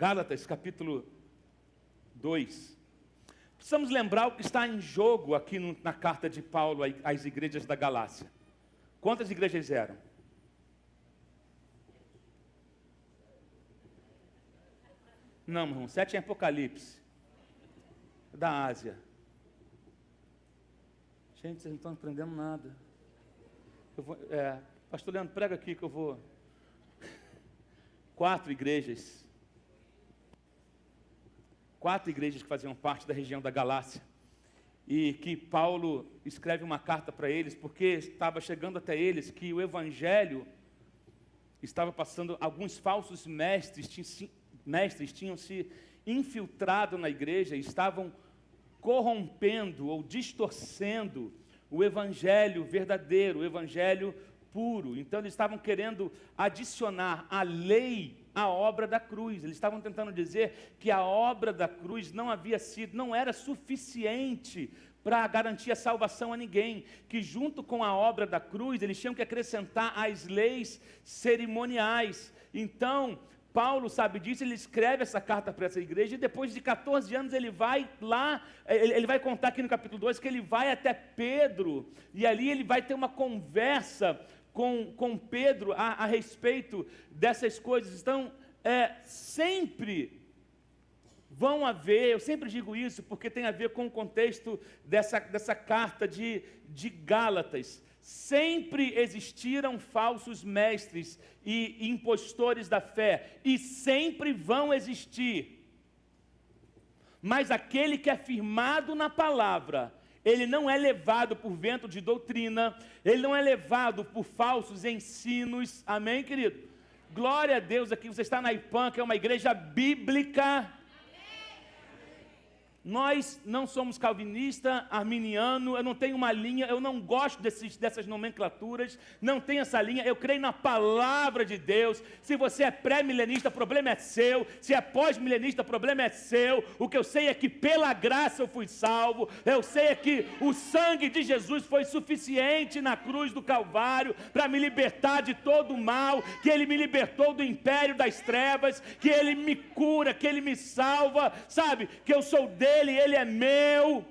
Gálatas, capítulo 2. Precisamos lembrar o que está em jogo aqui na carta de Paulo às igrejas da Galácia. Quantas igrejas eram? Não, irmão, 7 em Apocalipse. Da Ásia. Gente, vocês não estão aprendendo nada. Pastor Leandro, prega aqui que eu vou. 4 igrejas. 4 igrejas que faziam parte da região da Galácia. E que Paulo escreve uma carta para eles, porque estava chegando até eles que o Evangelho estava passando, alguns falsos mestres tinham se infiltrado na igreja e estavam corrompendo ou distorcendo o Evangelho verdadeiro, o Evangelho puro. Então eles estavam querendo adicionar à lei a obra da cruz. Eles estavam tentando dizer que a obra da cruz não era suficiente para garantir a salvação a ninguém, que junto com a obra da cruz eles tinham que acrescentar as leis cerimoniais. Então Paulo sabe disso, ele escreve essa carta para essa igreja, e depois de 14 anos ele vai lá, ele vai contar aqui no capítulo 2, que ele vai até Pedro, e ali ele vai ter uma conversa com Pedro a respeito dessas coisas. Então, sempre vão haver, eu sempre digo isso, porque tem a ver com o contexto dessa carta de Gálatas. Sempre existiram falsos mestres e impostores da fé, e sempre vão existir. Mas aquele que é firmado na palavra, ele não é levado por vento de doutrina, ele não é levado por falsos ensinos. Amém, querido? Glória a Deus, aqui você está na IPAM, que é uma igreja bíblica. Nós não somos calvinista, arminiano, eu não tenho uma linha, eu não gosto dessas nomenclaturas, não tenho essa linha, eu creio na palavra de Deus. Se você é pré-milenista, o problema é seu. Se é pós-milenista, o problema é seu. O que eu sei é que pela graça eu fui salvo, eu sei é que o sangue de Jesus foi suficiente na cruz do Calvário para me libertar de todo o mal, que Ele me libertou do império das trevas, que Ele me cura, que Ele me salva, sabe, que eu sou dele, Ele é meu.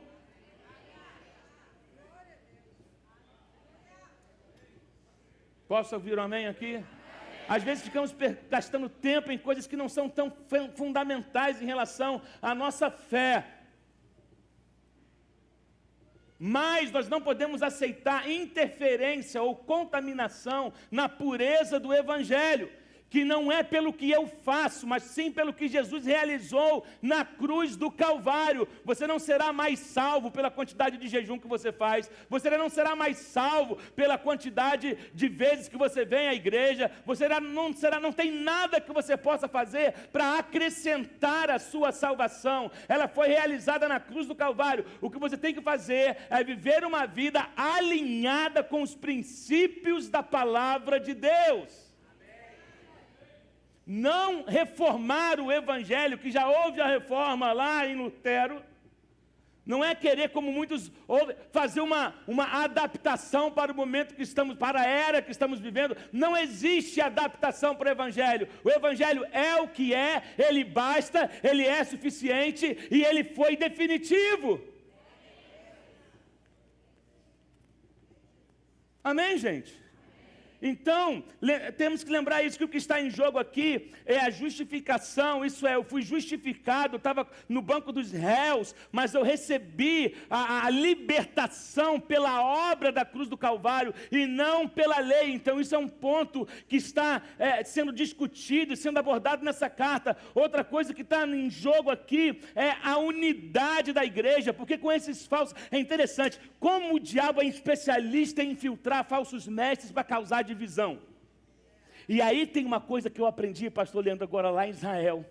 Posso ouvir um amém aqui? Às vezes ficamos gastando tempo em coisas que não são tão fundamentais em relação à nossa fé. Mas nós não podemos aceitar interferência ou contaminação na pureza do Evangelho, que não é pelo que eu faço, mas sim pelo que Jesus realizou na cruz do Calvário. Você não será mais salvo pela quantidade de jejum que você faz, você não será mais salvo pela quantidade de vezes que você vem à igreja, não tem nada que você possa fazer para acrescentar a sua salvação. Ela foi realizada na cruz do Calvário. O que você tem que fazer é viver uma vida alinhada com os princípios da palavra de Deus. Não reformar o Evangelho, que já houve a reforma lá em Lutero, não é querer, como muitos, fazer uma adaptação para o momento que estamos, para a era que estamos vivendo. Não existe adaptação para o Evangelho. O Evangelho é o que é, ele basta, ele é suficiente e ele foi definitivo. Amém, gente? Então, temos que lembrar isso, que o que está em jogo aqui é a justificação. Isso é, eu fui justificado, estava no banco dos réus, mas eu recebi a libertação pela obra da cruz do Calvário e não pela lei. Então isso é um ponto que está sendo discutido e sendo abordado nessa carta. Outra coisa que está em jogo aqui é a unidade da igreja, porque com esses falsos, é interessante, como o diabo é especialista em infiltrar falsos mestres para causar divisão. E aí tem uma coisa que eu aprendi, pastor Leandro, agora lá em Israel,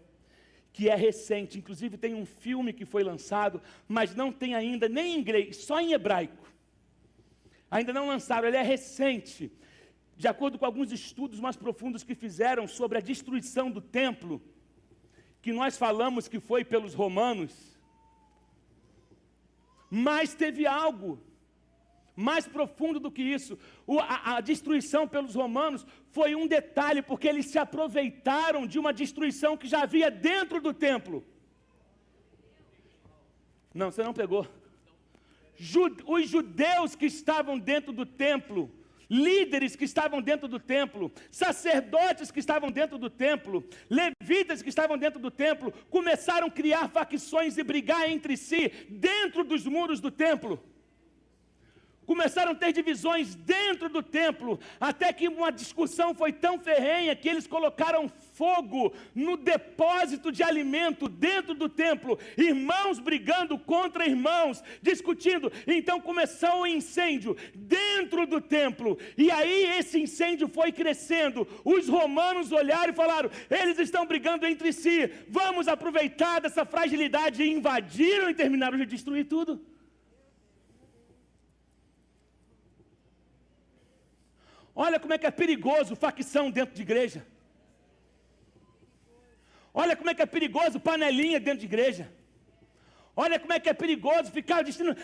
que é recente, inclusive tem um filme que foi lançado, mas não tem ainda nem em inglês, só em hebraico. Ainda não lançaram, ele é recente. De acordo com alguns estudos mais profundos que fizeram sobre a destruição do templo, que nós falamos que foi pelos romanos, mas teve algo. Mais profundo do que isso, a destruição pelos romanos foi um detalhe, porque eles se aproveitaram de uma destruição que já havia dentro do templo. Não, você não pegou. Os judeus que estavam dentro do templo, líderes que estavam dentro do templo, sacerdotes que estavam dentro do templo, levitas que estavam dentro do templo, começaram a criar facções e brigar entre si dentro dos muros do templo. Começaram a ter divisões dentro do templo, até que uma discussão foi tão ferrenha que eles colocaram fogo no depósito de alimento dentro do templo, irmãos brigando contra irmãos, discutindo. Então começou um incêndio dentro do templo, e aí esse incêndio foi crescendo. Os romanos olharam e falaram: eles estão brigando entre si, vamos aproveitar dessa fragilidade, e invadiram e terminaram de destruir tudo. Olha como é que é perigoso facção dentro de igreja. Olha como é que é perigoso panelinha dentro de igreja. Olha como é que é perigoso ficar destino.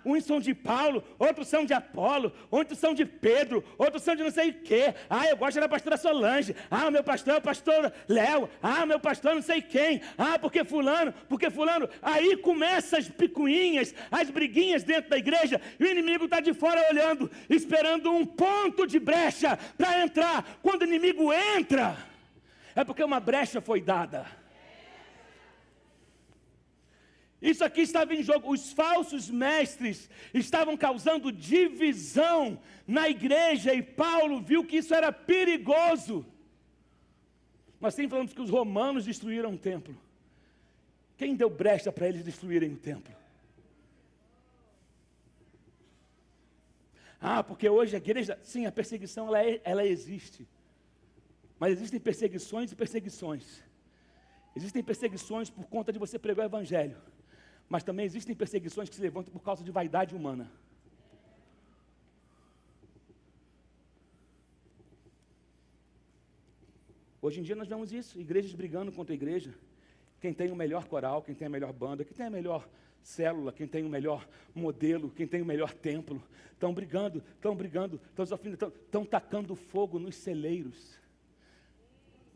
Uns são de Paulo, outros são de Apolo, outros são de Pedro, outros são de não sei o quê. Eu gosto da pastora Solange. O meu pastor é o pastor Léo. Meu pastor não sei quem. Porque fulano. Aí começam as picuinhas, as briguinhas dentro da igreja, e o inimigo está de fora olhando, esperando um ponto de brecha para entrar. Quando o inimigo entra, é porque uma brecha foi dada. Isso aqui estava em jogo. Os falsos mestres estavam causando divisão na igreja, e Paulo viu que isso era perigoso. Nós sempre falamos que os romanos destruíram o templo. Quem deu brecha para eles destruírem o templo? Porque hoje a igreja, sim, a perseguição ela existe. Mas existem perseguições e perseguições. Existem perseguições por conta de você pregar o evangelho. Mas também existem perseguições que se levantam por causa de vaidade humana. Hoje em dia nós vemos isso, igrejas brigando contra a igreja. Quem tem o melhor coral, quem tem a melhor banda, quem tem a melhor célula, quem tem o melhor modelo, quem tem o melhor templo. Estão brigando, estão tacando fogo nos celeiros.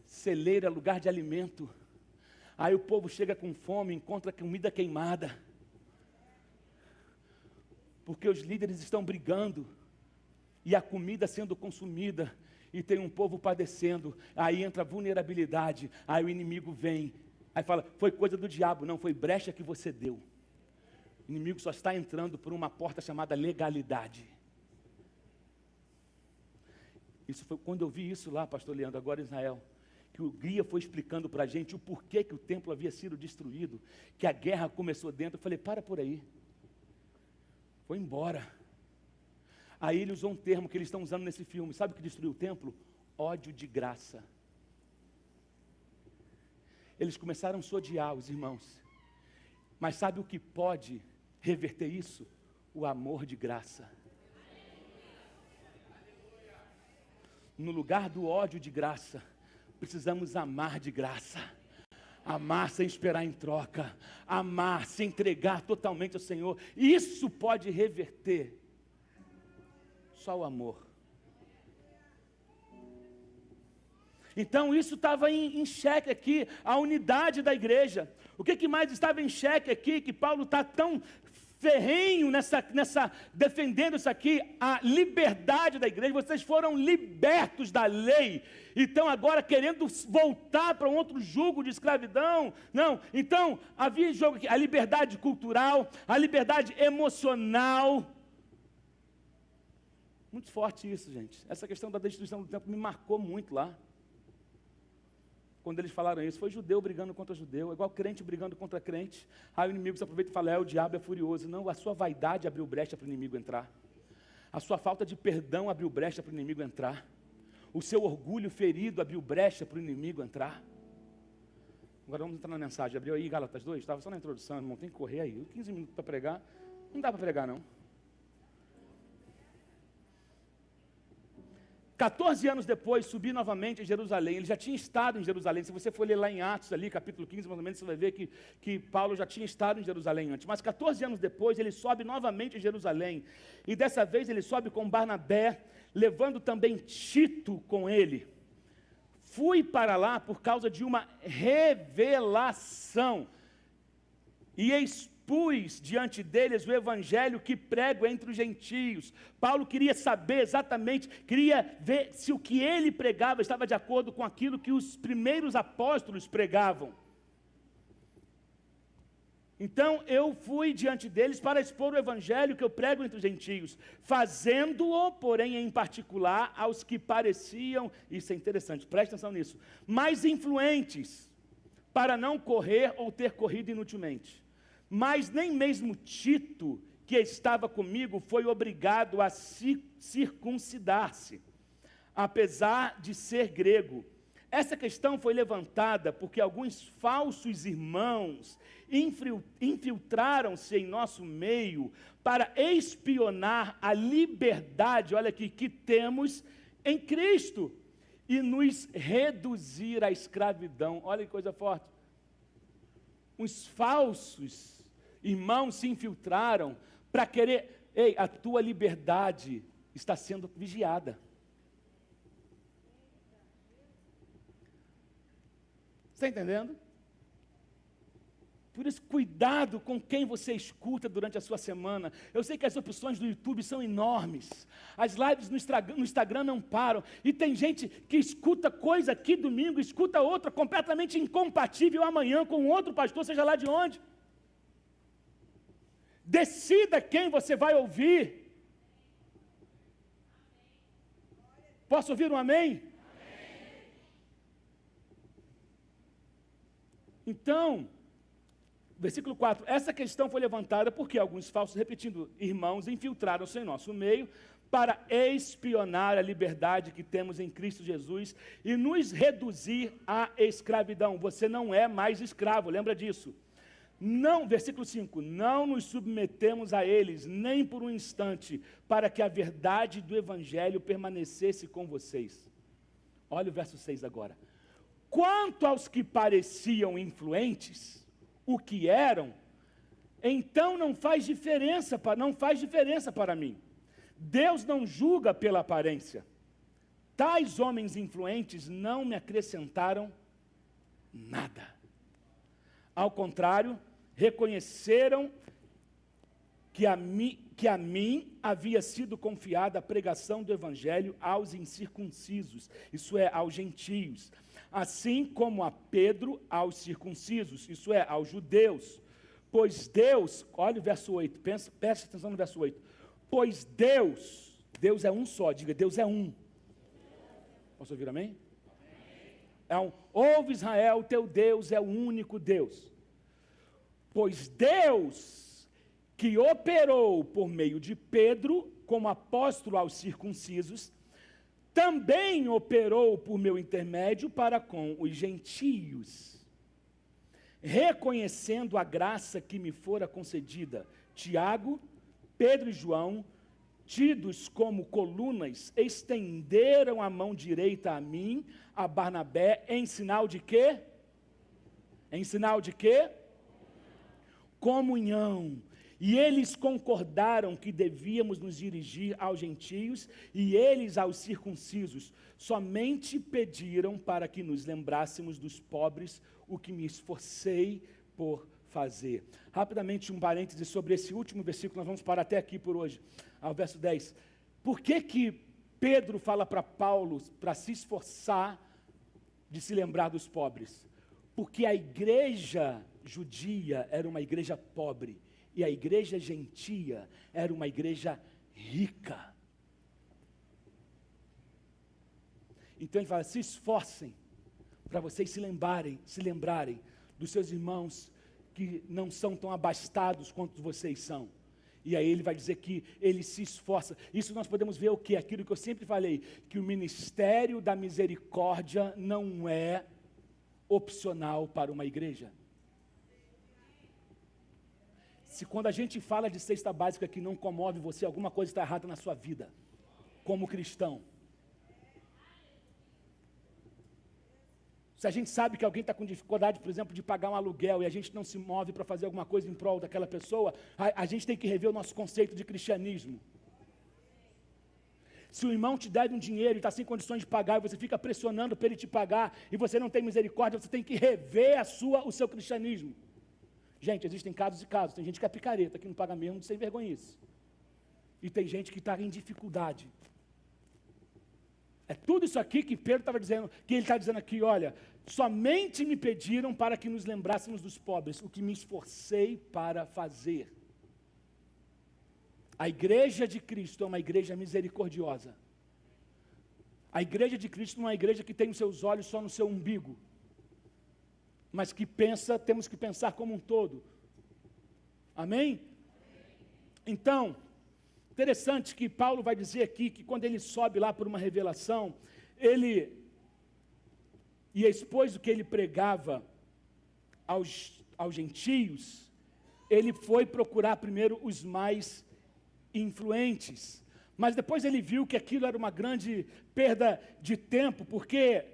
Celeiro é lugar de alimento. Aí o povo chega com fome, encontra comida queimada. Porque os líderes estão brigando, e a comida sendo consumida, e tem um povo padecendo. Aí entra a vulnerabilidade, aí o inimigo vem, aí fala: foi coisa do diabo. Não, foi brecha que você deu. O inimigo só está entrando por uma porta chamada legalidade. Isso foi quando eu vi isso lá, pastor Leandro, agora em Israel, que o guia foi explicando para a gente o porquê que o templo havia sido destruído, que a guerra começou dentro. Eu falei: para por aí. Foi embora. Aí ele usou um termo que eles estão usando nesse filme. Sabe o que destruiu o templo? Ódio de graça. Eles começaram a se odiar, os irmãos. Mas sabe o que pode reverter isso? O amor de graça. No lugar do ódio de graça, precisamos amar de graça. Amar sem esperar em troca. Amar, se entregar totalmente ao Senhor. Isso pode reverter. Só o amor. Então isso estava em xeque aqui, a unidade da igreja. O que mais estava em xeque aqui, que Paulo está tão ferrenho defendendo isso aqui? A liberdade da igreja. Vocês foram libertos da lei, então agora querendo voltar para um outro jugo de escravidão. Não, então havia em jogo aqui a liberdade cultural, a liberdade emocional. Muito forte isso, gente. Essa questão da destruição do templo me marcou muito lá. Quando eles falaram isso, foi judeu brigando contra judeu, igual crente brigando contra crente. Aí o inimigo se aproveita e fala: o diabo é furioso. Não, a sua vaidade abriu brecha para o inimigo entrar. A sua falta de perdão abriu brecha para o inimigo entrar. O seu orgulho ferido abriu brecha para o inimigo entrar. Agora vamos entrar na mensagem. Abriu aí Gálatas 2? Estava só na introdução, irmão, tem que correr aí. 15 minutos para pregar. Não dá para pregar, não. 14 anos depois, subi novamente a Jerusalém. Ele já tinha estado em Jerusalém. Se você for ler lá em Atos, ali, capítulo 15, mais ou menos, você vai ver que Paulo já tinha estado em Jerusalém antes. Mas 14 anos depois, ele sobe novamente a Jerusalém. E dessa vez ele sobe com Barnabé, levando também Tito com ele. Fui para lá por causa de uma revelação. E expus diante deles o evangelho que prego entre os gentios. Paulo queria saber exatamente, queria ver se o que ele pregava estava de acordo com aquilo que os primeiros apóstolos pregavam. Então eu fui diante deles para expor o evangelho que eu prego entre os gentios, fazendo-o, porém, em particular, aos que pareciam, isso é interessante, preste atenção nisso, mais influentes, para não correr ou ter corrido inutilmente. Mas nem mesmo Tito, que estava comigo, foi obrigado a circuncidar-se, apesar de ser grego. Essa questão foi levantada porque alguns falsos irmãos infiltraram-se em nosso meio para espionar a liberdade, olha aqui, que temos em Cristo e nos reduzir à escravidão. Olha que coisa forte. Os falsos irmãos se infiltraram para querer, ei, a tua liberdade está sendo vigiada. Está entendendo? Por isso, cuidado com quem você escuta durante a sua semana. Eu sei que as opções do YouTube são enormes. As lives no Instagram não param. E tem gente que escuta coisa aqui domingo, escuta outra completamente incompatível amanhã com outro pastor, seja lá de onde. Decida quem você vai ouvir. Posso ouvir um amém? Então, versículo 4, essa questão foi levantada porque alguns falsos, repetindo, irmãos, infiltraram-se em nosso meio para espionar a liberdade que temos em Cristo Jesus e nos reduzir à escravidão. Você não é mais escravo, lembra disso? Não, versículo 5, não nos submetemos a eles, nem por um instante, para que a verdade do Evangelho permanecesse com vocês. Olha o verso 6 agora. Quanto aos que pareciam influentes, o que eram, então não faz diferença para mim. Deus não julga pela aparência. Tais homens influentes não me acrescentaram nada. Ao contrário, reconheceram que a mim havia sido confiada a pregação do Evangelho aos incircuncisos, isso é, aos gentios, assim como a Pedro aos circuncisos, isso é, aos judeus. Pois Deus, olha o verso 8, preste atenção no verso 8. Pois Deus é um só, diga, Deus é um. Posso ouvir amém? Ouve Israel, teu Deus é o único Deus. Pois Deus, que operou por meio de Pedro, como apóstolo aos circuncisos, também operou por meu intermédio para com os gentios, reconhecendo a graça que me fora concedida. Tiago, Pedro e João, tidos como colunas, estenderam a mão direita a mim, a Barnabé, em sinal de quê? Em sinal de quê? Comunhão. E eles concordaram que devíamos nos dirigir aos gentios e eles aos circuncisos. Somente pediram para que nos lembrássemos dos pobres, o que me esforcei por fazer. Rapidamente um parêntese sobre esse último versículo, nós vamos parar até aqui por hoje, ao verso 10. Por que Pedro fala para Paulo para se esforçar de se lembrar dos pobres? Porque a igreja judia era uma igreja pobre e a igreja gentia era uma igreja rica. Então ele fala, se esforcem para vocês se lembrarem dos seus irmãos que não são tão abastados quanto vocês são. E aí ele vai dizer que ele se esforça. Isso nós podemos ver o quê? Aquilo que eu sempre falei, que o ministério da misericórdia não é opcional para uma igreja. Se quando a gente fala de cesta básica que não comove você, alguma coisa está errada na sua vida, como cristão. Se a gente sabe que alguém está com dificuldade, por exemplo, de pagar um aluguel e a gente não se move para fazer alguma coisa em prol daquela pessoa, a gente tem que rever o nosso conceito de cristianismo. Se o irmão te deve um dinheiro e está sem condições de pagar, e você fica pressionando para ele te pagar, e você não tem misericórdia, você tem que rever o seu cristianismo. Gente, existem casos e casos. Tem gente que é picareta, que não paga mesmo, sem vergonhice. E tem gente que está em dificuldade. É tudo isso aqui que Pedro estava dizendo, que ele está dizendo aqui, olha, somente me pediram para que nos lembrássemos dos pobres, o que me esforcei para fazer. A igreja de Cristo é uma igreja misericordiosa. A igreja de Cristo não é uma igreja que tem os seus olhos só no seu umbigo, mas que temos que pensar como um todo. Amém? Então, interessante que Paulo vai dizer aqui que quando ele sobe lá por uma revelação, ele ia expôs o que ele pregava aos gentios, ele foi procurar primeiro os mais influentes, mas depois ele viu que aquilo era uma grande perda de tempo, porque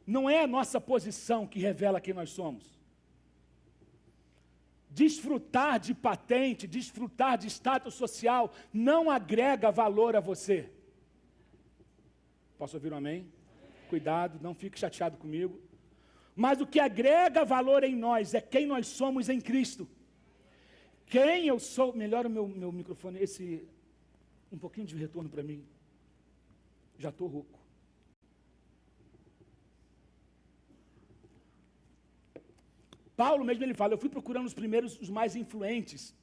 não é a nossa posição que revela quem nós somos. Desfrutar de patente, desfrutar de status social, não agrega valor a você. Posso ouvir um amém? Cuidado, não fique chateado comigo. Mas o que agrega valor em nós é quem nós somos em Cristo. Quem eu sou, melhora o meu microfone, um pouquinho de retorno para mim. Já estou rouco. Paulo mesmo ele fala, eu fui procurando os primeiros, os mais influentes.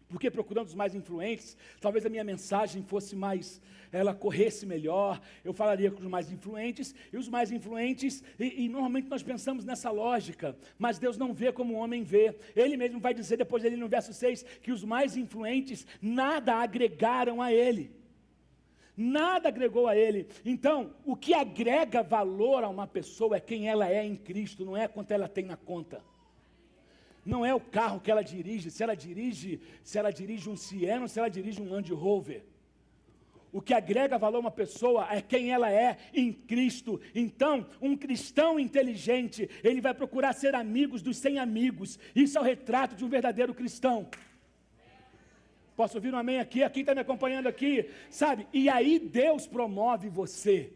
Porque procurando os mais influentes, talvez a minha mensagem fosse mais, ela corresse melhor, eu falaria com os mais influentes, e os mais influentes, e normalmente nós pensamos nessa lógica, mas Deus não vê como o homem vê. Ele mesmo vai dizer depois dele no verso 6, que os mais influentes nada agregaram a ele. Nada agregou a ele. Então, o que agrega valor a uma pessoa é quem ela é em Cristo, não é quanto ela tem na conta. Não é o carro que ela dirige, se ela dirige um Siena, se ela dirige um Land Rover. O que agrega valor a uma pessoa é quem ela é em Cristo. Então, um cristão inteligente, ele vai procurar ser amigos dos sem amigos. Isso é o retrato de um verdadeiro cristão. Posso ouvir um amém aqui? Quem está me acompanhando aqui? Sabe? E aí Deus promove você.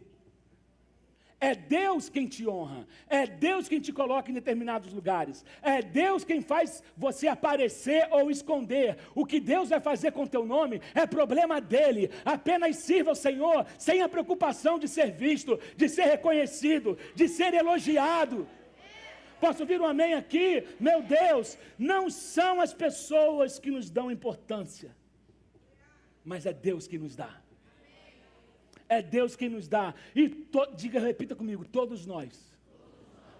É Deus quem te honra, é Deus quem te coloca em determinados lugares, é Deus quem faz você aparecer ou esconder. O que Deus vai fazer com o teu nome é problema dele. Apenas sirva ao Senhor sem a preocupação de ser visto, de ser reconhecido, de ser elogiado. Posso ouvir um amém aqui? Meu Deus, não são as pessoas que nos dão importância, mas é Deus que nos dá. É Deus quem nos dá. E repita comigo, todos nós.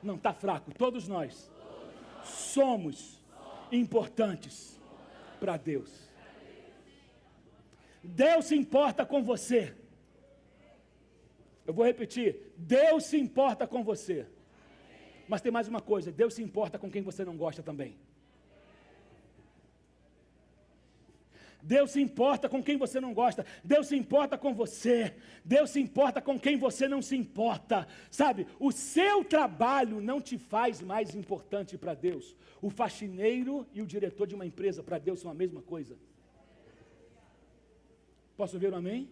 Não, está fraco. Todos nós somos importantes para Deus. Deus se importa com você. Eu vou repetir. Deus se importa com você. Mas tem mais uma coisa. Deus se importa com quem você não gosta também. Deus se importa com quem você não gosta. Deus se importa com você. Deus se importa com quem você não se importa. Sabe, o seu trabalho não te faz mais importante para Deus. O faxineiro e o diretor de uma empresa para Deus são a mesma coisa. Posso ouvir um amém?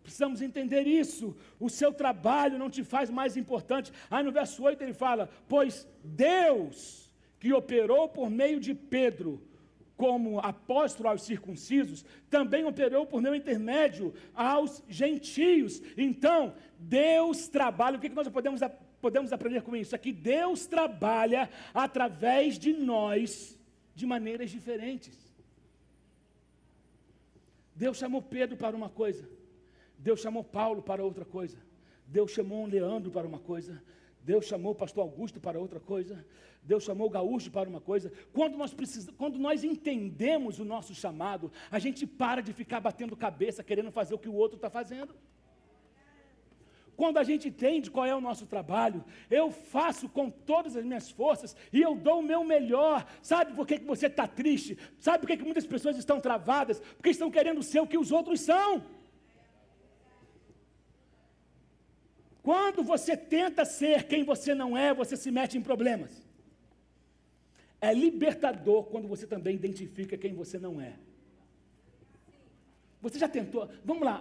Precisamos entender isso. O seu trabalho não te faz mais importante. Aí no verso 8 ele fala, pois Deus que operou por meio de Pedro como apóstolo aos circuncisos, também operou por meu intermédio aos gentios. Então, Deus trabalha, o que nós podemos aprender com isso? É que Deus trabalha através de nós, de maneiras diferentes. Deus chamou Pedro para uma coisa, Deus chamou Paulo para outra coisa, Deus chamou Leandro para uma coisa, Deus chamou o pastor Augusto para outra coisa, Deus chamou o Gaúcho para uma coisa. Quando nós entendemos o nosso chamado, a gente para de ficar batendo cabeça, querendo fazer o que o outro está fazendo. Quando a gente entende qual é o nosso trabalho, eu faço com todas as minhas forças e eu dou o meu melhor. Sabe por que você está triste? Sabe por que muitas pessoas estão travadas? Porque estão querendo ser o que os outros são. Quando você tenta ser quem você não é, você se mete em problemas. É libertador quando você também identifica quem você não é. Você já tentou, vamos lá,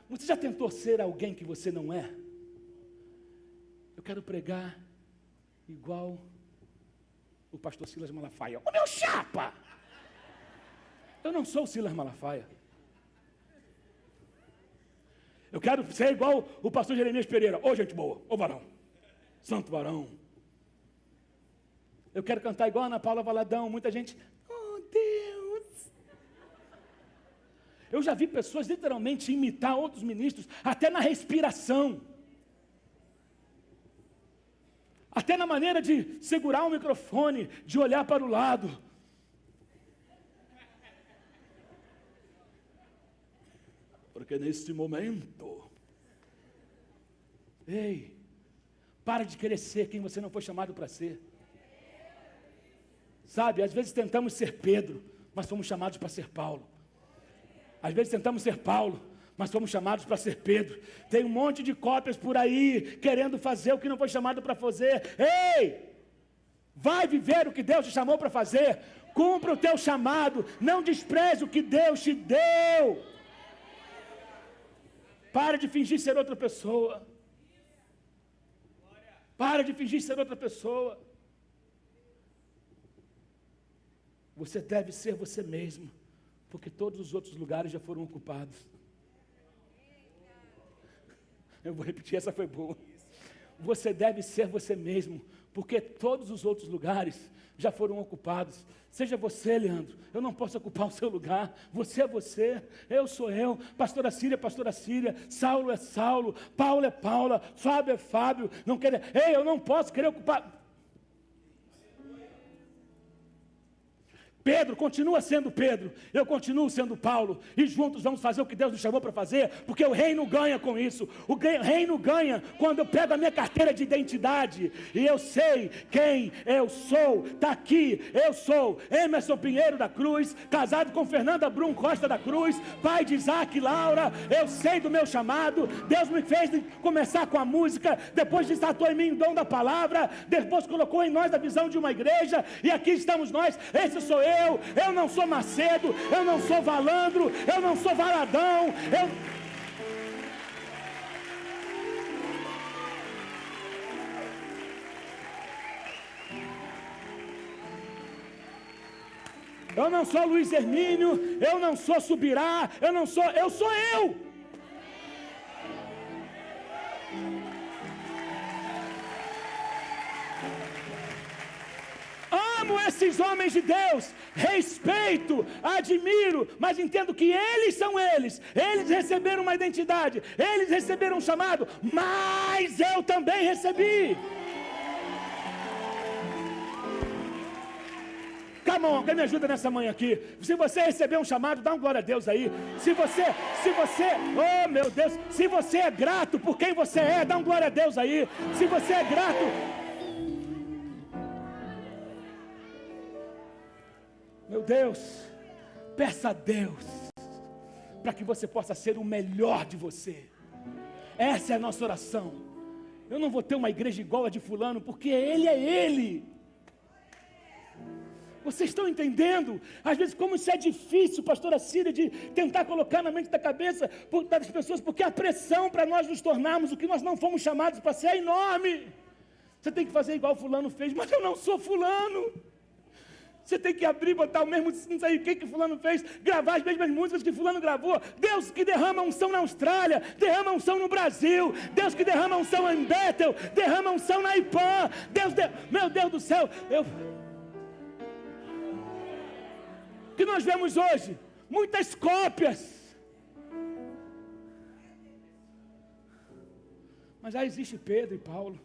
você já tentou ser alguém que você não é? Eu quero pregar igual o pastor Silas Malafaia. Ô meu chapa! Eu não sou o Silas Malafaia. Eu quero ser igual o pastor Jeremias Pereira. Ô gente boa, ô varão, santo varão. Eu quero cantar igual a Ana Paula Valadão. Muita gente, oh Deus. Eu já vi pessoas literalmente imitar outros ministros, até na respiração. Até na maneira de segurar o microfone, de olhar para o lado. Porque nesse momento, ei, para de querer ser quem você não foi chamado para ser. Sabe, às vezes tentamos ser Pedro, mas fomos chamados para ser Paulo. Às vezes tentamos ser Paulo, mas fomos chamados para ser Pedro. Tem um monte de cópias por aí, querendo fazer o que não foi chamado para fazer. Ei, vai viver o que Deus te chamou para fazer. Cumpra o teu chamado, não despreze o que Deus te deu. Para de fingir ser outra pessoa. Para de fingir ser outra pessoa. Você deve ser você mesmo, porque todos os outros lugares já foram ocupados. Eu vou repetir, essa foi boa. Você deve ser você mesmo, porque todos os outros lugares já foram ocupados. Seja você, Leandro, eu não posso ocupar o seu lugar. Você é você, eu sou eu, pastora Síria, Saulo é Saulo, Paulo é Paula, Fábio é Fábio. Ei, eu não posso querer ocupar. Pedro continua sendo Pedro, eu continuo sendo Paulo, e juntos vamos fazer o que Deus nos chamou para fazer, porque o reino ganha com isso. O reino ganha quando eu pego a minha carteira de identidade, e eu sei quem eu sou. Está aqui, eu sou Emerson Pinheiro da Cruz, casado com Fernanda Brum Costa da Cruz, pai de Isaac e Laura. Eu sei do meu chamado. Deus me fez começar com a música, depois desatou em mim o dom da palavra, depois colocou em nós a visão de uma igreja, e aqui estamos nós. Esse sou eu não sou Macedo, eu não sou Valandro, eu não sou Valadão, eu não sou Luiz Hermínio, eu não sou Subirá, eu sou eu. Amo esses homens de Deus, respeito, admiro, mas entendo que eles receberam uma identidade, eles receberam um chamado, mas eu também recebi. Come on, quem me ajuda nessa manhã aqui? Se você recebeu um chamado, dá um glória a Deus aí. Se você, oh meu Deus, se você é grato por quem você é, dá um glória a Deus aí. Se você é grato, meu Deus, peça a Deus para que você possa ser o melhor de você. Essa é a nossa oração. Eu não vou ter uma igreja igual a de fulano, porque ele é ele. Vocês estão entendendo? Às vezes como isso é difícil, pastora Síria, de tentar colocar na mente da cabeça das pessoas, porque a pressão para nós nos tornarmos o que nós não fomos chamados para ser é enorme. Você tem que fazer igual fulano fez, mas eu não sou fulano. Você tem que abrir, botar o mesmo, não sei o que fulano fez, gravar as mesmas músicas que fulano gravou. Deus que derrama unção na Austrália, derrama unção no Brasil. Deus que derrama unção em Bethel, derrama unção na Ipã. Meu Deus do céu, o que nós vemos hoje? Muitas cópias. Mas já existe Pedro e Paulo.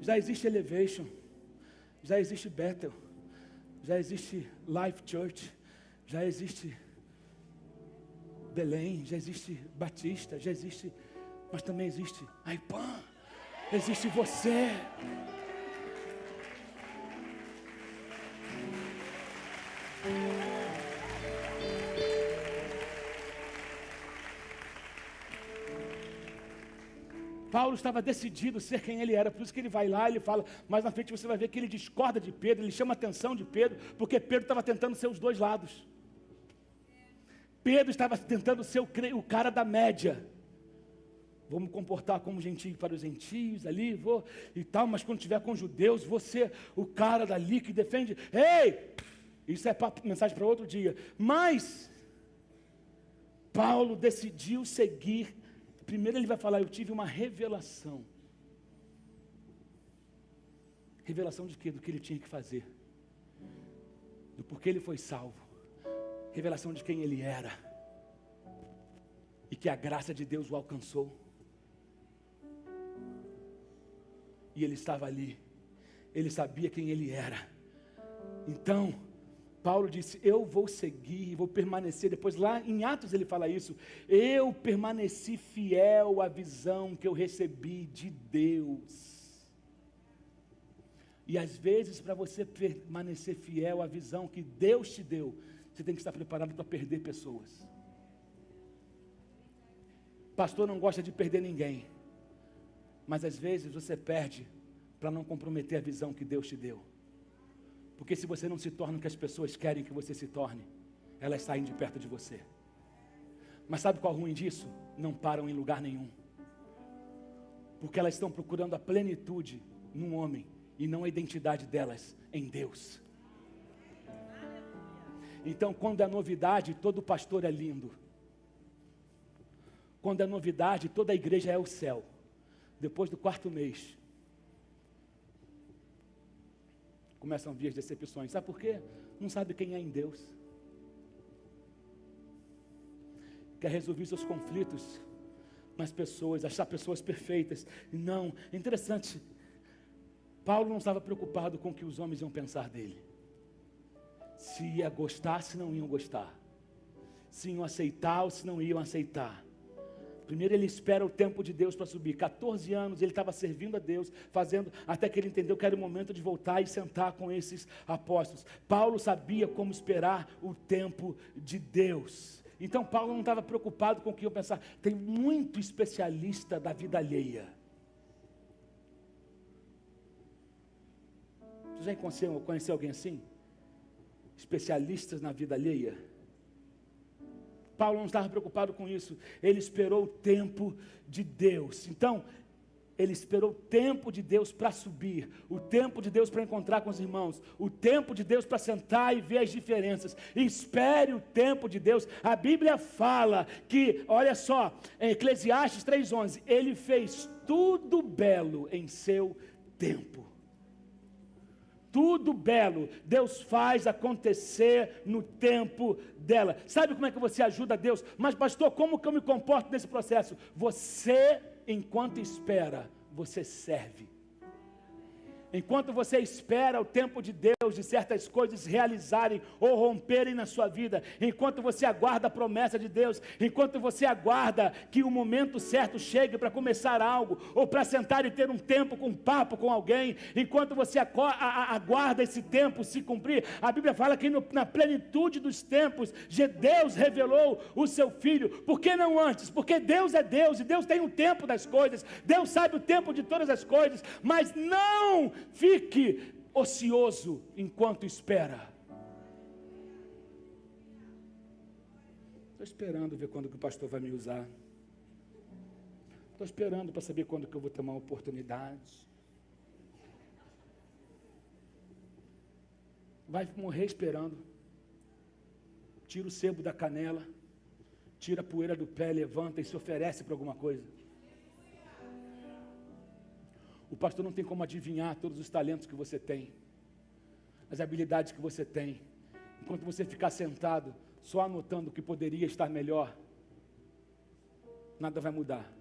Já existe Elevation. Já existe Bethel, já existe Life Church, já existe Belém, já existe Batista, já existe, mas também existe Aipã, existe você. Paulo estava decidido a ser quem ele era, por isso que ele vai lá, ele fala, mais na frente você vai ver que ele discorda de Pedro, ele chama a atenção de Pedro, porque Pedro estava tentando ser os dois lados. Pedro estava tentando ser o cara da média. Vou me comportar como gentio para os gentios ali, vou e tal, mas quando estiver com judeus, vou ser o cara dali que defende. Ei! Isso é mensagem para outro dia. Mas Paulo decidiu seguir. Primeiro ele vai falar, eu tive uma revelação. Revelação de quê? Do que ele tinha que fazer. Do porquê ele foi salvo. Revelação de quem ele era. E que a graça de Deus o alcançou. E ele estava ali. Ele sabia quem ele era. Então, Paulo disse, eu vou seguir, vou permanecer. Depois lá em Atos ele fala isso. Eu permaneci fiel à visão que eu recebi de Deus. E às vezes para você permanecer fiel à visão que Deus te deu, você tem que estar preparado para perder pessoas. Pastor não gosta de perder ninguém. Mas às vezes você perde para não comprometer a visão que Deus te deu. Porque se você não se torna o que as pessoas querem que você se torne, elas saem de perto de você. Mas sabe qual é o ruim disso? Não param em lugar nenhum. Porque elas estão procurando a plenitude num homem e não a identidade delas em Deus. Então, quando é novidade, todo pastor é lindo. Quando é novidade, toda a igreja é o céu. Depois do 4º mês, começam a vir as decepções. Sabe por quê? Não sabe quem é em Deus. Quer resolver seus conflitos nas pessoas, achar pessoas perfeitas. Não, é interessante. Paulo não estava preocupado com o que os homens iam pensar dele. Se ia gostar, se não iam gostar. Se iam aceitar ou se não iam aceitar. Primeiro ele espera o tempo de Deus para subir. 14 anos ele estava servindo a Deus, fazendo, até que ele entendeu que era o momento de voltar e sentar com esses apóstolos. Paulo sabia como esperar o tempo de Deus. Então Paulo não estava preocupado com o que eu pensar. Tem muito especialista da vida alheia. Você já conheceu alguém assim? Especialistas na vida alheia? Paulo não estava preocupado com isso. Ele esperou o tempo de Deus. Então, ele esperou o tempo de Deus para subir, o tempo de Deus para encontrar com os irmãos, o tempo de Deus para sentar e ver as diferenças. Espere o tempo de Deus. A Bíblia fala que, olha só, em Eclesiastes 3:11, ele fez tudo belo em seu tempo. Tudo belo, Deus faz acontecer no tempo dela. Sabe como é que você ajuda a Deus? Mas pastor, como que eu me comporto nesse processo? Você, enquanto espera, você serve. Enquanto você espera o tempo de Deus, de certas coisas realizarem ou romperem na sua vida, enquanto você aguarda a promessa de Deus, enquanto você aguarda que o momento certo chegue para começar algo, ou para sentar e ter um tempo com um papo com alguém, enquanto você aguarda esse tempo se cumprir, a Bíblia fala que na plenitude dos tempos, Deus revelou o seu Filho. Por que não antes? Porque Deus é Deus, e Deus tem o tempo das coisas, Deus sabe o tempo de todas as coisas, mas não fique ocioso enquanto espera. Estou esperando ver quando que o pastor vai me usar. Estou esperando para saber quando que eu vou ter uma oportunidade. Vai morrer esperando. Tira o sebo da canela, tira a poeira do pé, levanta e se oferece para alguma coisa. O pastor não tem como adivinhar todos os talentos que você tem, as habilidades que você tem. Enquanto você ficar sentado, só anotando o que poderia estar melhor, nada vai mudar.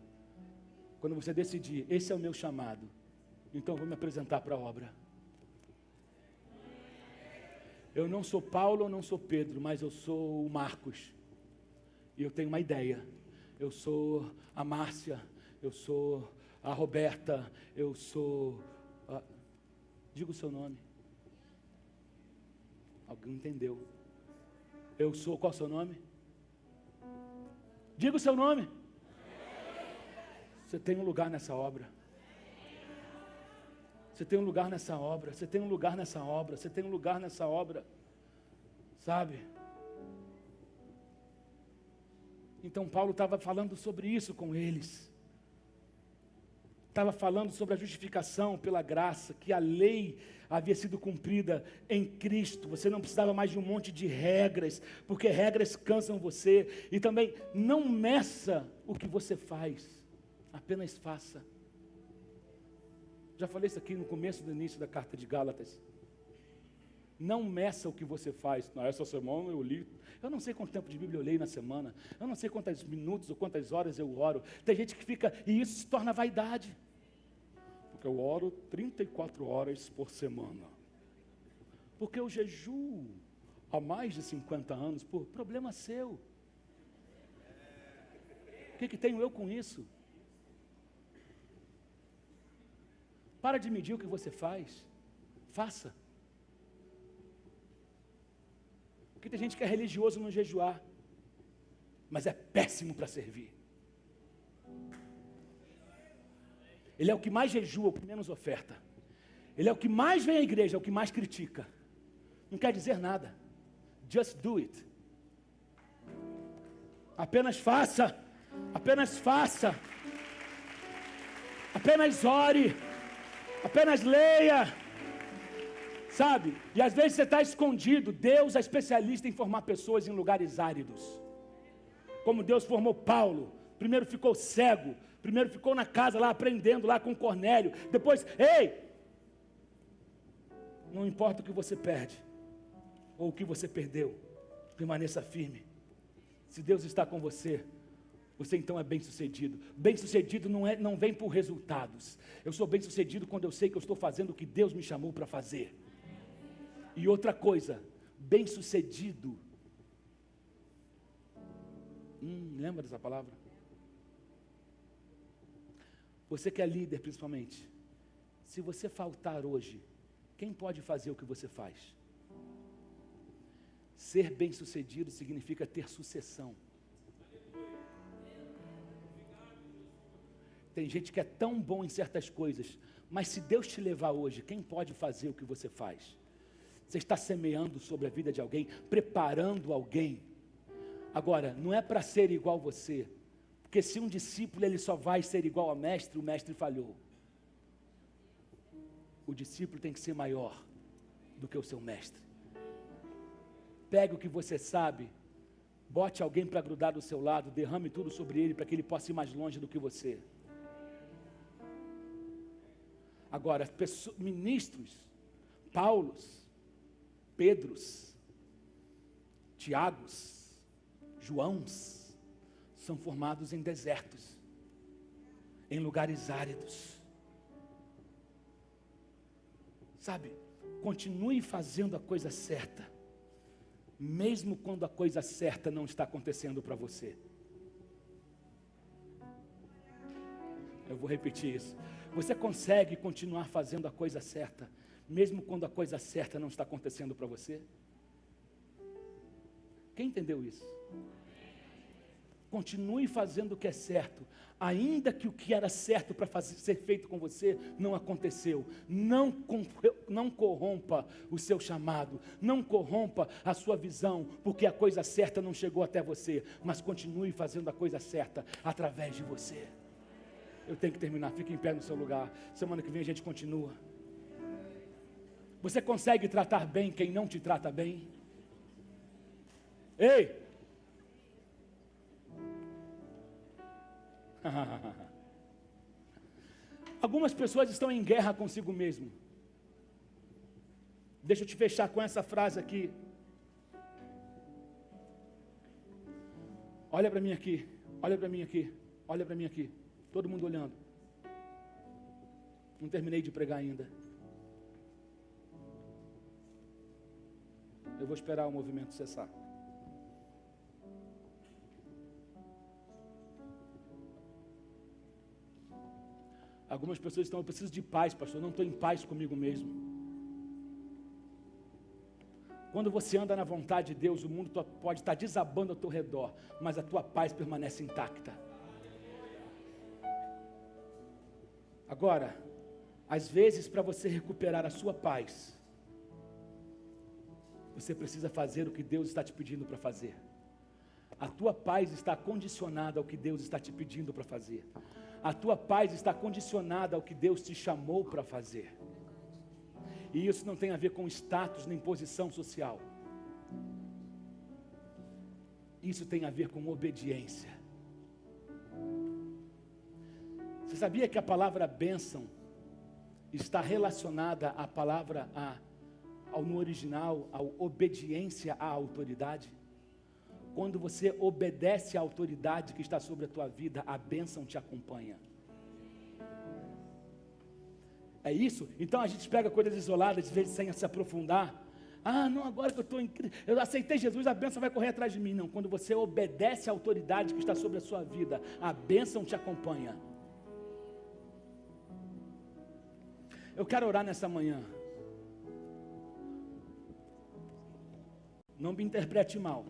Quando você decidir, esse é o meu chamado, então eu vou me apresentar para a obra. Eu não sou Paulo, eu não sou Pedro, mas eu sou o Marcos. E eu tenho uma ideia. Eu sou a Márcia, eu sou a Roberta, eu sou... diga o seu nome. Alguém entendeu? Eu sou, qual é o seu nome? Diga o seu nome. Você tem um lugar nessa obra. Você tem um lugar nessa obra. Você tem um lugar nessa obra. Você tem um lugar nessa obra. Sabe? Então Paulo estava falando sobre isso com eles. Estava falando sobre a justificação pela graça, que a lei havia sido cumprida em Cristo. Você não precisava mais de um monte de regras, porque regras cansam você. E também não meça o que você faz, apenas faça. Já falei isso aqui no começo do início da carta de Gálatas. Não meça o que você faz. Essa semana eu li. Eu não sei quanto tempo de Bíblia eu leio na semana. Eu não sei quantos minutos ou quantas horas eu oro. Tem gente que fica, e isso se torna vaidade. Porque eu oro 34 horas por semana. Porque eu jejuo há mais de 50 anos. Por problema seu. O que tenho eu com isso? Para de medir o que você faz. Faça. Porque tem gente que é religioso no jejuar, mas é péssimo para servir. Ele é o que mais jejua, o que menos oferta. Ele é o que mais vem à igreja, é o que mais critica. Não quer dizer nada. Just do it. Apenas faça. Apenas faça. Apenas ore. Apenas leia. Sabe? E às vezes você está escondido. Deus é especialista em formar pessoas em lugares áridos. Como Deus formou Paulo. Primeiro ficou cego. Primeiro ficou na casa lá, aprendendo lá com Cornélio. Depois, ei! Não importa o que você perde. Ou o que você perdeu. Permaneça firme. Se Deus está com você, você então é bem-sucedido. Bem-sucedido não vem por resultados. Eu sou bem-sucedido quando eu sei que eu estou fazendo o que Deus me chamou para fazer. E outra coisa, bem-sucedido. Lembra dessa palavra? Você que é líder principalmente. Se você faltar hoje, quem pode fazer o que você faz? Ser bem-sucedido significa ter sucessão. Tem gente que é tão bom em certas coisas, mas se Deus te levar hoje, quem pode fazer o que você faz? Você está semeando sobre a vida de alguém, preparando alguém. Agora, não é para ser igual você, porque se um discípulo ele só vai ser igual ao mestre, o mestre falhou. O discípulo tem que ser maior do que o seu mestre. Pegue o que você sabe, bote alguém para grudar do seu lado, derrame tudo sobre ele para que ele possa ir mais longe do que você. Agora, ministros, Paulos, Pedros, Tiagos, Joãos, são formados em desertos, em lugares áridos. Sabe, continue fazendo a coisa certa, mesmo quando a coisa certa não está acontecendo para você. Eu vou repetir isso. Você consegue continuar fazendo a coisa certa, mesmo quando a coisa certa não está acontecendo para você? Quem entendeu isso? Continue fazendo o que é certo, ainda que o que era certo para ser feito com você não aconteceu. Não corrompa o seu chamado, não corrompa a sua visão, porque a coisa certa não chegou até você, mas continue fazendo a coisa certa através de você. Eu tenho que terminar, fique em pé no seu lugar. Semana que vem a gente continua. Você consegue tratar bem quem não te trata bem? Ei! Algumas pessoas estão em guerra consigo mesmo. Deixa eu te fechar com essa frase aqui. Olha para mim aqui, olha para mim aqui, olha para mim aqui. Todo mundo olhando. Não terminei de pregar ainda. Eu vou esperar o movimento cessar. Algumas pessoas estão, eu preciso de paz, pastor, eu não estou em paz comigo mesmo. Quando você anda na vontade de Deus, o mundo pode estar desabando ao teu redor, mas a tua paz permanece intacta. Agora, às vezes, para você recuperar a sua paz, você precisa fazer o que Deus está te pedindo para fazer. A tua paz está condicionada ao que Deus está te pedindo para fazer. A tua paz está condicionada ao que Deus te chamou para fazer. E isso não tem a ver com status nem posição social. Isso tem a ver com obediência. Você sabia que a palavra bênção está relacionada à palavra, no original, à obediência à autoridade? Quando você obedece à autoridade que está sobre a tua vida, a bênção te acompanha. É isso? Então a gente pega coisas isoladas, às vezes sem se aprofundar. Não, agora que eu aceitei Jesus, a bênção vai correr atrás de mim. Não, quando você obedece à autoridade que está sobre a sua vida, a bênção te acompanha. Eu quero orar nessa manhã. Não me interprete mal,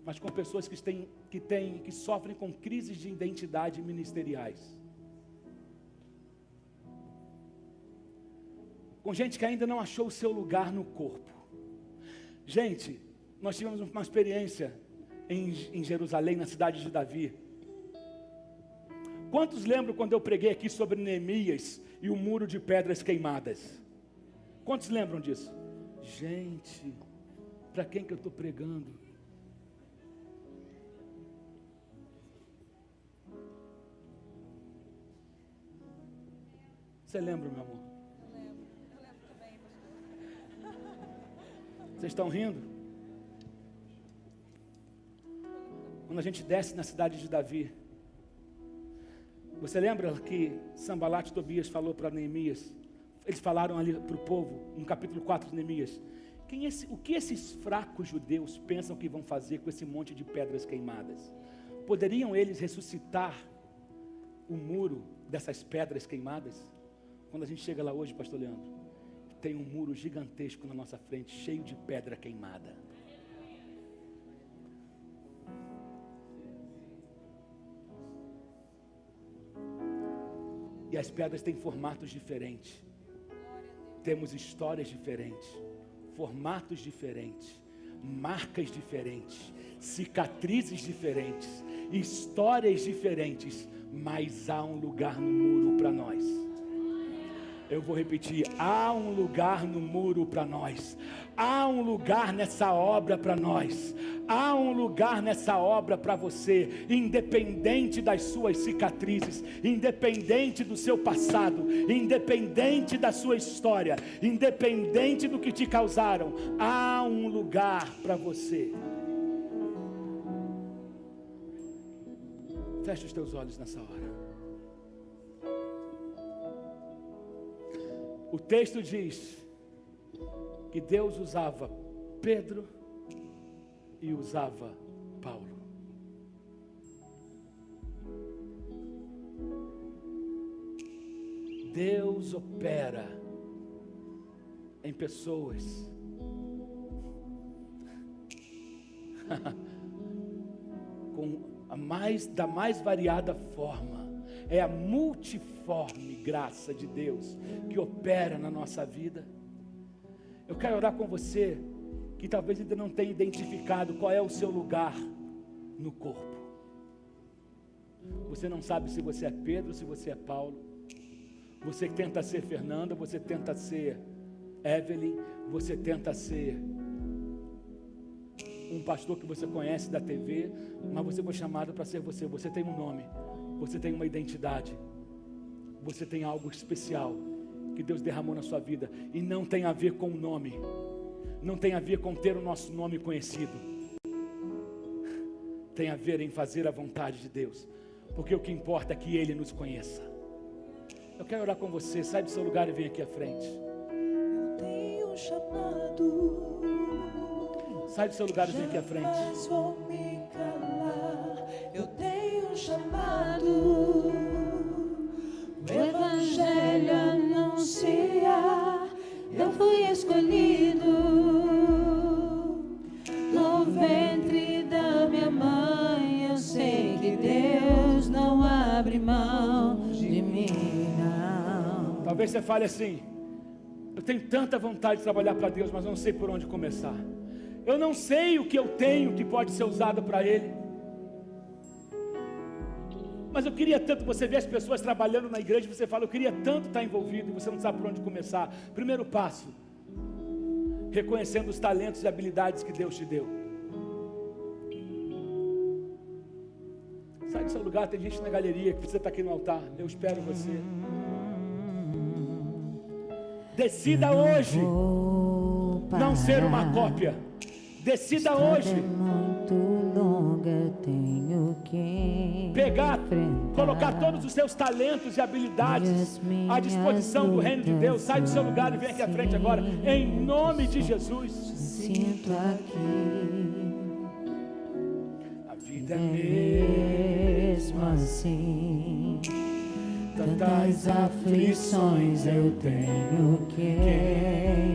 mas com pessoas que sofrem com crises de identidade ministeriais. Com gente que ainda não achou o seu lugar no corpo. Gente, nós tivemos uma experiência em Jerusalém, na cidade de Davi. Quantos lembram quando eu preguei aqui sobre Neemias e o muro de pedras queimadas? Quantos lembram disso? Gente, para quem que eu estou pregando? Você lembra, meu amor? Eu lembro também, pastor. Vocês estão rindo? Quando a gente desce na cidade de Davi, você lembra que Sanbalat e Tobias falou para Neemias? Eles falaram ali para o povo, no capítulo 4 de Neemias: o que esses fracos judeus pensam que vão fazer com esse monte de pedras queimadas? Poderiam eles ressuscitar o muro dessas pedras queimadas? Quando a gente chega lá hoje, pastor Leandro, tem um muro gigantesco na nossa frente, cheio de pedra queimada. E as pedras têm formatos diferentes. Temos histórias diferentes, formatos diferentes, marcas diferentes, cicatrizes diferentes, histórias diferentes, mas há um lugar no muro para nós. Eu vou repetir: há um lugar no muro para nós. Há um lugar nessa obra para nós. Há um lugar nessa obra para você, independente das suas cicatrizes, independente do seu passado, independente da sua história, independente do que te causaram. Há um lugar para você. Feche os teus olhos nessa hora. O texto diz que Deus usava Pedro e usava Paulo. Deus opera em pessoas com da mais variada forma. É a multiforme graça de Deus que opera na nossa vida. Eu quero orar com você que talvez ainda não tenha identificado qual é o seu lugar no corpo. Você não sabe se você é Pedro, se você é Paulo. Você tenta ser Fernanda, você tenta ser Evelyn, você tenta ser um pastor que você conhece da TV, mas você foi chamado para ser você. Você tem um nome, você tem uma identidade, você tem algo especial que Deus derramou na sua vida, e não tem a ver com o nome, não tem a ver com ter o nosso nome conhecido, tem a ver em fazer a vontade de Deus, porque o que importa é que Ele nos conheça. Eu quero orar com você. Sai do seu lugar e vem aqui à frente. Eu tenho um chamado. Sai do seu lugar e vem aqui à frente. Jamais vou me calar. Eu tenho um chamado. O Evangelho anunciar. Eu fui escolhido no ventre da minha mãe. Eu sei que Deus não abre mão de mim. Talvez você fale assim: eu tenho tanta vontade de trabalhar para Deus, mas eu não sei por onde começar. Eu não sei o que eu tenho que pode ser usado para Ele. Mas eu queria tanto, você vê as pessoas trabalhando na igreja, e você fala: eu queria tanto estar envolvido, e você não sabe por onde começar. Primeiro passo: reconhecendo os talentos e habilidades que Deus te deu. Sai do seu lugar, tem gente na galeria que precisa estar aqui no altar. Eu espero você. Decida hoje não ser uma cópia. Decida hoje pegar, colocar todos os seus talentos e habilidades à disposição do reino de Deus. Sai do seu lugar e vem aqui à frente agora, em nome de Jesus. Sinto aqui A vida é mesmo assim. tantas aflições eu tenho que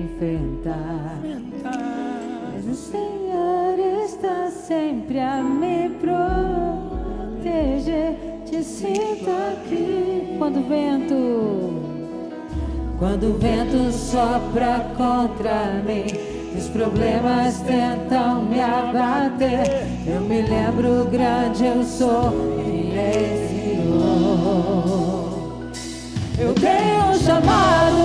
enfrentar. Mas o enfrentar. Senhor está sempre a me proteger. Te sinto aqui quando o vento sopra contra mim, os problemas tentam me abater. Eu me lembro grande eu sou e Senhor. Eu tenho um chamado,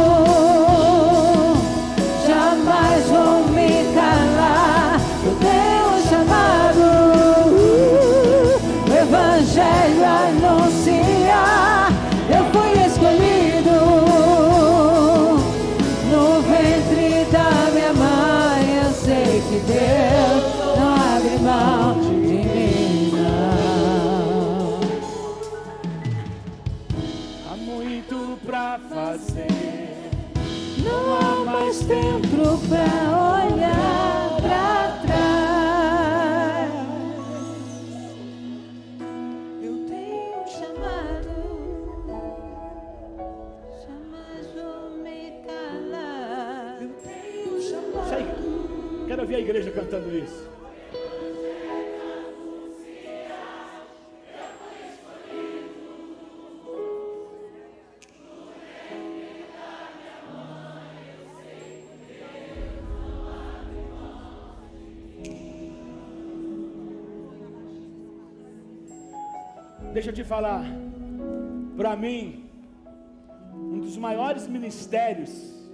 jamais vou me calar. Eu tenho um chamado, o Evangelho anunciar. Eu fui escolhido no ventre da minha mãe. Eu sei que Deus não abre mão de mim, não. Há muito pra fazer. Não há mais tempo pra olhar pra trás. Eu tenho um chamado, jamais vou me calar. Eu tenho um chamado. Sai. Quero ouvir a igreja cantando isso. Deixa eu te falar, para mim, um dos maiores ministérios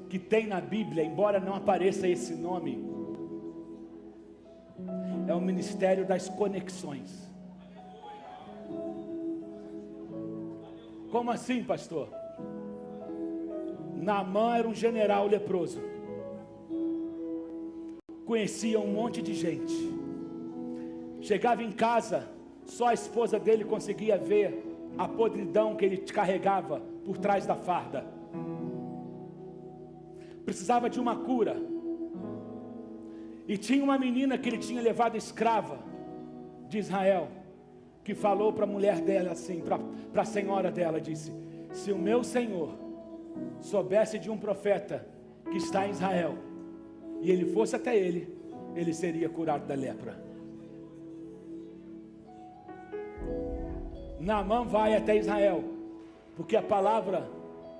que tem na Bíblia, embora não apareça esse nome, é o ministério das conexões. Como assim, pastor? Naamã era um general leproso, conhecia um monte de gente, chegava em casa, só a esposa dele conseguia ver a podridão que ele carregava por trás da farda. Precisava de uma cura. E tinha uma menina que ele tinha levado escrava de Israel, que falou para a mulher dela assim, para a senhora dela, disse: se o meu senhor soubesse de um profeta que está em Israel, e ele fosse até ele, ele seria curado da lepra. Naamã vai até Israel, porque a palavra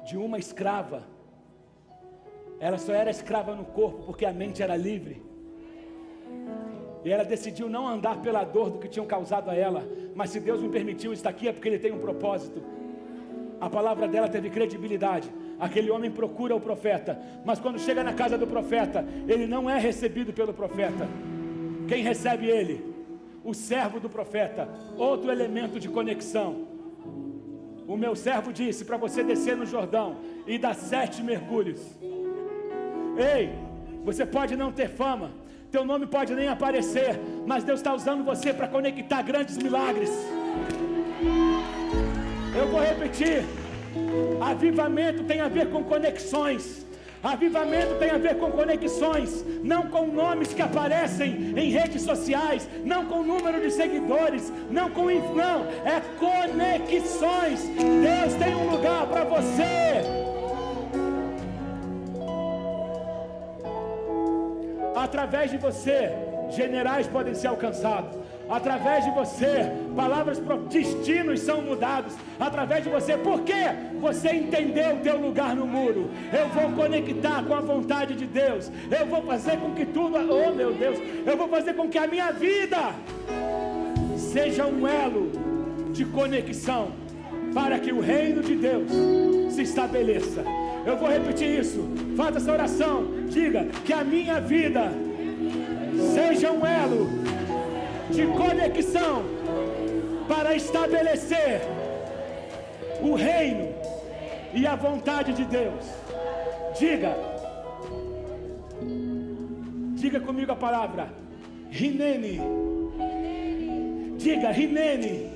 de uma escrava, ela só era escrava no corpo, porque a mente era livre. E ela decidiu não andar pela dor do que tinham causado a ela, mas se Deus me permitiu estar aqui é porque Ele tem um propósito. A palavra dela teve credibilidade. Aquele homem procura o profeta, mas quando chega na casa do profeta, ele não é recebido pelo profeta. Quem recebe ele? O servo do profeta, outro elemento de conexão. O meu servo disse para você descer no Jordão e dar 7 mergulhos. Ei, você pode não ter fama, teu nome pode nem aparecer, mas Deus está usando você para conectar grandes milagres. Eu vou repetir: avivamento tem a ver com conexões. Avivamento tem a ver com conexões, não com nomes que aparecem em redes sociais, não com número de seguidores, não, é conexões. Deus tem um lugar para você. Através de você, generais podem ser alcançados, Através de você, destinos são mudados. Através de você, porque você entendeu o teu lugar no muro. Eu vou conectar com a vontade de Deus. Eu vou fazer com que tudo, oh meu Deus, eu vou fazer com que a minha vida seja um elo de conexão para que o reino de Deus se estabeleça. Eu vou repetir isso. Faça essa oração. Diga que a minha vida seja um elo de conexão para estabelecer o reino e a vontade de Deus. Diga comigo a palavra Hineni. Diga Hineni.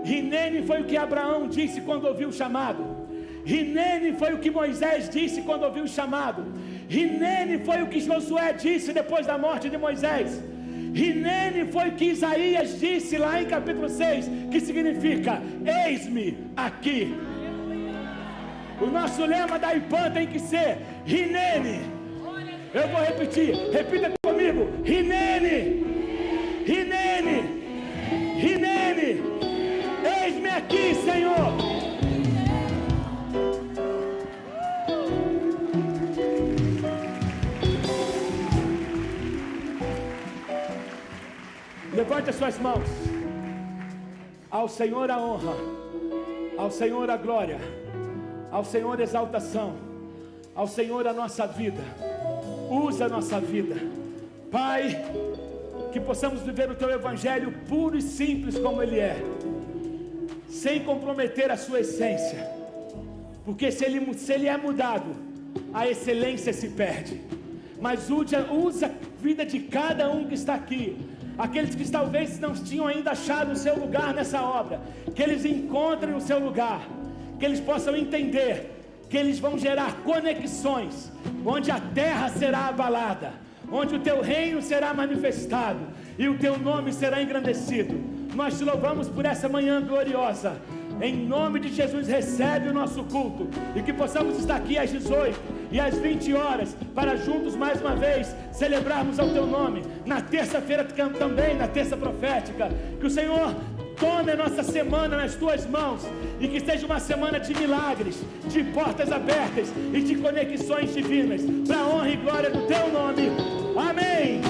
Hineni foi o que Abraão disse quando ouviu o chamado. Hineni foi o que Moisés disse quando ouviu o chamado. Hineni foi o que Josué disse depois da morte de Moisés. Hineni foi o que Isaías disse lá em capítulo 6, que significa: eis-me aqui. O nosso lema da IPAN tem que ser Hineni. Eu vou repetir, repita comigo: Hineni, Hineni, Hineni. Eis-me aqui, Senhor. Levante as suas mãos. Ao Senhor a honra, ao Senhor a glória, ao Senhor a exaltação, ao Senhor a nossa vida. Usa a nossa vida, Pai, que possamos viver o Teu Evangelho puro e simples como ele é, sem comprometer a sua essência, porque se ele é mudado, a excelência se perde. Mas usa a vida de cada um que está aqui, aqueles que talvez não tinham ainda achado o seu lugar nessa obra, que eles encontrem o seu lugar, que eles possam entender que eles vão gerar conexões, onde a terra será abalada, onde o teu reino será manifestado e o teu nome será engrandecido. Nós te louvamos por essa manhã gloriosa. Em nome de Jesus, recebe o nosso culto e que possamos estar aqui às 18 e às 20 horas para juntos mais uma vez celebrarmos ao teu nome. Na terça-feira também, na terça profética, que o Senhor tome a nossa semana nas tuas mãos e que seja uma semana de milagres, de portas abertas e de conexões divinas, para a honra e glória do teu nome. Amém.